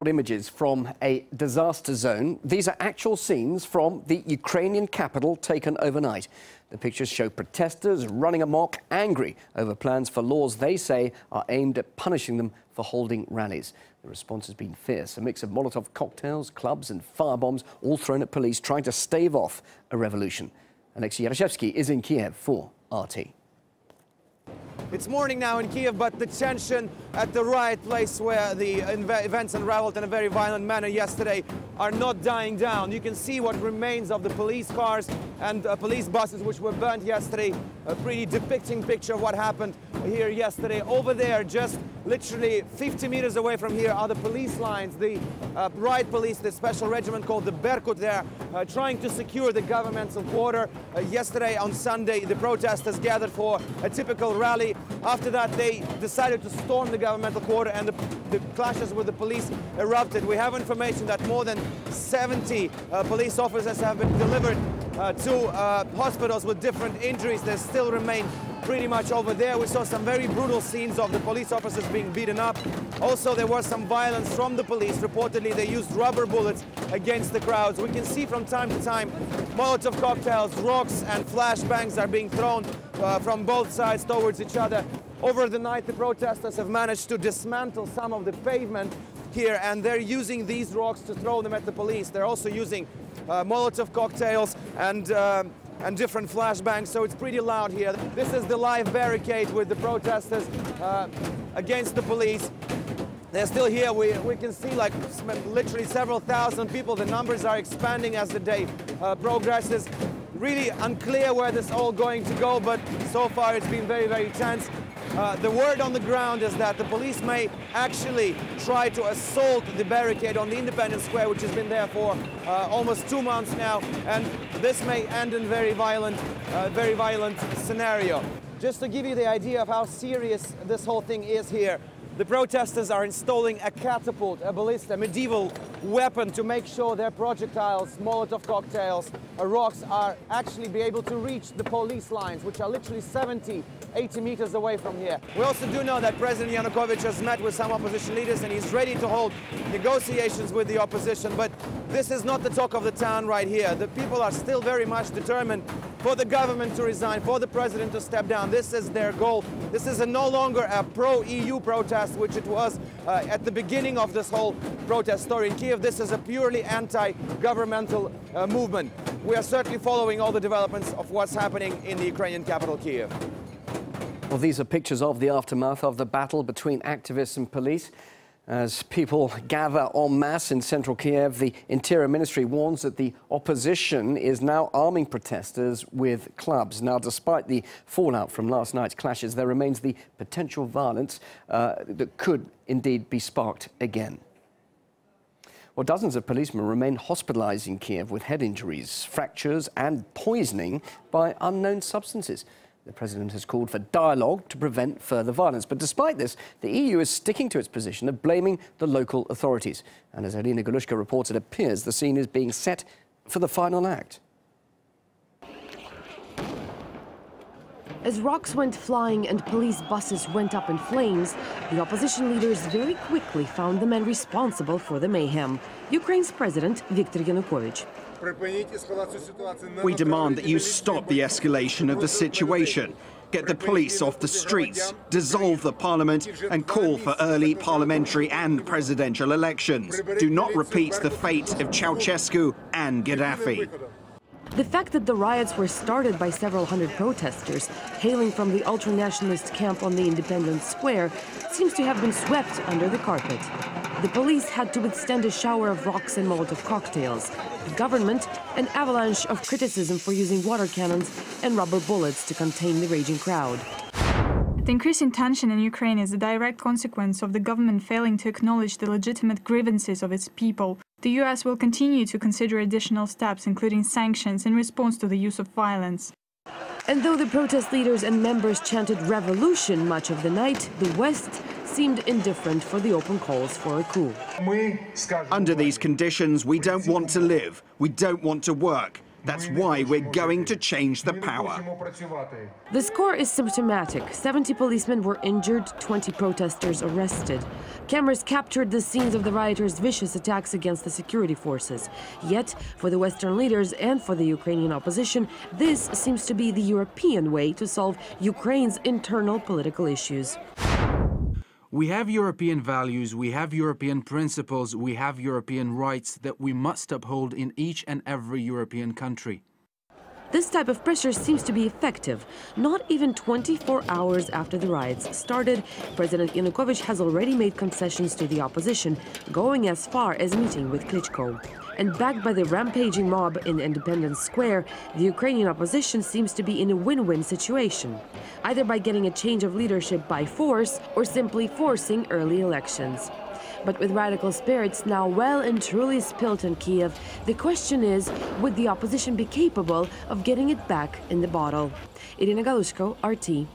Images from a disaster zone. These are actual scenes from the Ukrainian capital taken overnight. The pictures show protesters running amok, angry over plans for laws they say are aimed at punishing them for holding rallies. The response has been fierce, a mix of Molotov cocktails, clubs and firebombs, all thrown at police trying to stave off a revolution. Alexei Yarashevsky is in Kiev for RT. It's morning now in Kiev, but the tension at the riot place where the events unraveled in a very violent manner yesterday are not dying down. You can see what remains of the police cars and police buses which were burnt yesterday. A pretty depicting picture of what happened here yesterday. Over there, just literally 50 meters away from here, are the police lines. The riot police, the special regiment called the Berkut, there trying to secure the governmental quarter. Yesterday on Sunday, the protesters gathered for a typical rally. After that, they decided to storm the governmental quarter, and the clashes with the police erupted. We have information that more than 70 police officers have been delivered to hospitals with different injuries. They still remain pretty much over there. We saw some very brutal scenes of the police officers being beaten up. Also, there was some violence from the police. Reportedly, they used rubber bullets against the crowds. We can see from time to time Molotov cocktails, rocks and flashbangs are being thrown from both sides towards each other. Over the night, the protesters have managed to dismantle some of the pavement here, and they're using these rocks to throw them at the police. They're also using Molotov cocktails and different flashbangs, so it's pretty loud here. This is the live barricade with the protesters against the police. They're still here. We can see like literally several thousand people. The numbers are expanding as the day progresses. Really unclear where this is all going to go, but so far it's been very, very tense. The word on the ground is that the police may actually try to assault the barricade on the Independence Square, which has been there for almost 2 months now, and this may end in very violent scenario. Just to give you the idea of how serious this whole thing is here, the protesters are installing a catapult, a ballista, a medieval weapon to make sure their projectiles, Molotov cocktails, rocks are actually be able to reach the police lines, which are literally 70, 80 meters away from here. We also do know that President Yanukovych has met with some opposition leaders and he's ready to hold negotiations with the opposition, but this is not the talk of the town right here. The people are still very much determined for the government to resign, for the president to step down. This is their goal. This is no longer a pro-EU protest, which it was at the beginning of this whole protest story in Kiev. This is a purely anti-governmental movement. We are certainly following all the developments of what's happening in the Ukrainian capital, Kiev. Well, these are pictures of the aftermath of the battle between activists and police. As people gather en masse in central Kiev, the Interior Ministry warns that the opposition is now arming protesters with clubs. Now, despite the fallout from last night's clashes, there remains the potential violence that could indeed be sparked again. Well, dozens of policemen remain hospitalized in Kiev with head injuries, fractures and poisoning by unknown substances. The president has called for dialogue to prevent further violence. But despite this, the EU is sticking to its position of blaming the local authorities. And as Alina Golushka reports, it appears the scene is being set for the final act. As rocks went flying and police buses went up in flames, the opposition leaders very quickly found the men responsible for the mayhem. Ukraine's president, Viktor Yanukovych. We demand that you stop the escalation of the situation, get the police off the streets, dissolve the parliament and call for early parliamentary and presidential elections. Do not repeat the fate of Ceausescu and Gaddafi. The fact that the riots were started by several hundred protesters hailing from the ultra-nationalist camp on the Independence Square seems to have been swept under the carpet. The police had to withstand a shower of rocks and Molotov cocktails. The government, an avalanche of criticism for using water cannons and rubber bullets to contain the raging crowd. The increasing tension in Ukraine is a direct consequence of the government failing to acknowledge the legitimate grievances of its people. The US will continue to consider additional steps, including sanctions, in response to the use of violence. And though the protest leaders and members chanted revolution much of the night, the West seemed indifferent for the open calls for a coup. Under these conditions, we don't want to live, we don't want to work. That's why we're going to change the power. The score is symptomatic. 70 policemen were injured, 20 protesters arrested. Cameras captured the scenes of the rioters' vicious attacks against the security forces. Yet, for the Western leaders and for the Ukrainian opposition, this seems to be the European way to solve Ukraine's internal political issues. We have European values, we have European principles, we have European rights that we must uphold in each and every European country. This type of pressure seems to be effective. Not even 24 hours after the riots started, President Yanukovych has already made concessions to the opposition, going as far as meeting with Klitschko. And backed by the rampaging mob in Independence Square, the Ukrainian opposition seems to be in a win-win situation, either by getting a change of leadership by force or simply forcing early elections. But with radical spirits now well and truly spilt in Kiev, the question is, would the opposition be capable of getting it back in the bottle? Irina Galushko, RT.